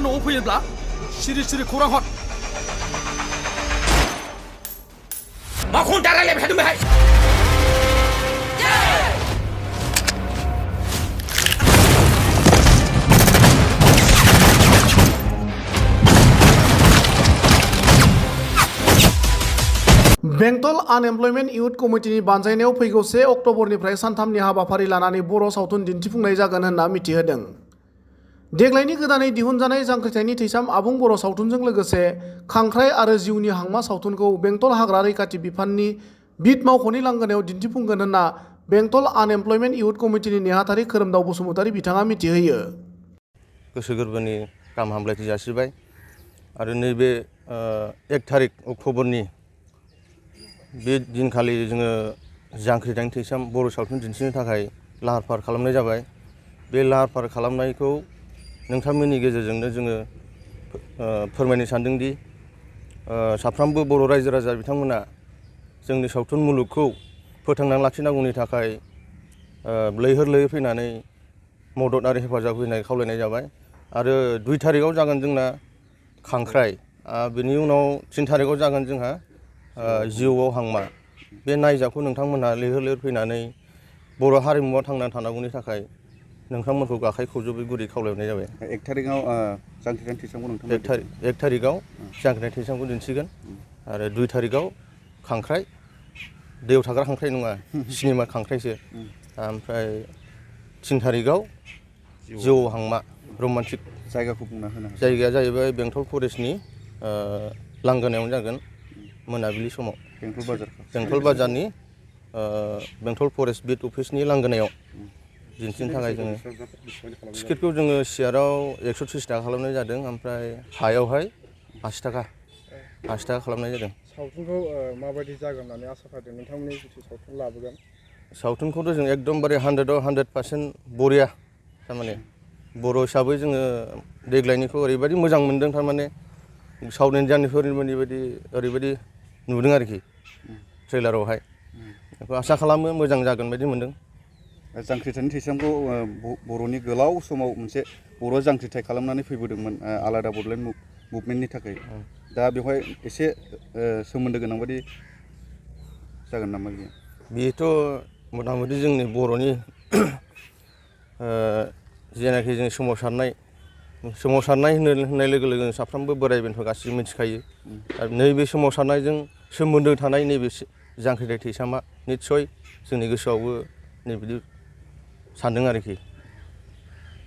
न'आव फैयोब्ला सिरि सिरि खौरां हर माखौ दारायलायबाय थादों बेहाय बेंटल आनएमप्लयमेन्ट इयुथ कमिटिनि बानजायनायाव फैगौ 1 अक्ट'बरनिफ्राय सानथामनि हाबाफारि लानानै बर' सावथुन दिन्थिफुंनाय जागोन होनना मिथिहोदों। देग्लायनि गोदानै दिहुनजानाय जांख्रिथायनि थैसाम आबुं बर' सावथुनजों लोगोसे खांख्राइ आरो जिउनि हांमा सावथुनखौ बेंटल हाग्रा रैखाथि बिफाननि बिट मावख'नि लांगोनायाव दिन्थिफुंगोन होनना बेंटल आनएमप्लयमेन्ट इयुथ कमिटिनि नेहाथारि खोरोमदाव बसुमतारी बिथाङा मिथिहोयो। गोसो गोरबोनि गाहाम हामलायथि जासिबाय आरो नैबे 1 थारिख अक्ट'बरनि बे दिनखालि जोङो जांख्रिथायनि थैसाम बर' सावथुन दिन्थिनो थाखाय लाहार फाहार खालामनाय जाबाय। बे लाहार फाहार खालामनायखौ नोंथांमोननि गेजेरजोंनो जोङो फोरमायनो सानदोंदि साफ्रोमबो बर' रायजो राजा बिथांमोना जोंनि सावथुन मुलुगखौ फोथांनानै लाखिनांगौनि थाखाय लैहोर लैहोर फैनानै मदद आरो हेफाजाब होनाय खावलायनाय जाबाय। आरो 2 थारिखआव जागोन जोंना खांख्राइ, बेनि उनाव 3 थारिखआव जागोन जोंहा जिउआव हांमा। बे नायजाबखौ नोंथांमोनहा लैहोर लैहोर फैनानै बर' हारिमुआ थांनानै थानांगौनि थाखाय नोंथांमोनखौ आखाइ खबजबै गुरै खावलायनाय जाबाय। 1 थारिखआव जांख्रिथायनि थैसामखौ नोंथांमोन 1 थारिखआव जांख्रिथायनि थैसामखौ दिन्थिगोन आरो 2 थारिखआव खांख्राइ, दैयाव थाग्रा खांख्राइ नङा सिनेमा खांख्राइसो। ओमफ्राय 3 थारिखआव जिउआव हांमा रमान्टिक। जायगाखौ बुंना होनो हागोन? जायगाया जाहैबाय बेंटल फरेस्टनि लांगोनायावनो जागोन मोनाबिलि समाव। बेंटल बाजारनि बेंटल फरेस्ट बिट अफिसनि लांगोनायाव दिन्थिनो थाखाय जोङो टिकेटखौ जोङो सियाराव 130 थाखा खालामनाय जादों, ओमफ्राय हायावहाय 80 थाखा खालामनाय जादों। सावथुनखौ माबायदि जागोन होननानै आसा फारिदों नोंथांमोननि जिथु सावथुन लाबोगोन? सावथुनखौथ' जों एकदमबारे 100आव 100% बरिया, थारमाने बर' हिसाबै जोङो देग्लायनिखौ ओरैबायदि मोजां मोन्दों, थारमाने साउथ इन्डियानफोरनि बायदि ओरैबायदि नुदों आरोखि ट्रेलारावहाय। बेखौ आसा खालामो मोजां जागोन बायदि मोन्दों। जांख्रिथायनि थैसामखौ बर'नि गोलाव समाव मोनसे बर' जांख्रिथाय खालामनानै फैबोदोंमोन आलादा बड'लेण्ड मुभमेन्टनि थाखाय। दा बेवहाय एसे सोमोन्दो गोनां बायदि जागोन नामा बियो? बेथ' मथा मथि जोंनि बर'नि जेनाखि जों सोमावसारनाय होननाय लोगो लोगोनो साफ्रोमबो बोराइ बेन्थ' गासिबो मिथिखायो। आरो नैबे सोमावसारनायजों सोमोन्दो थानाय नैबे जांख्रिथाय थैसामा निस्सय जोंनि गोसोआवबो नैबिदि सानदों आरोखि।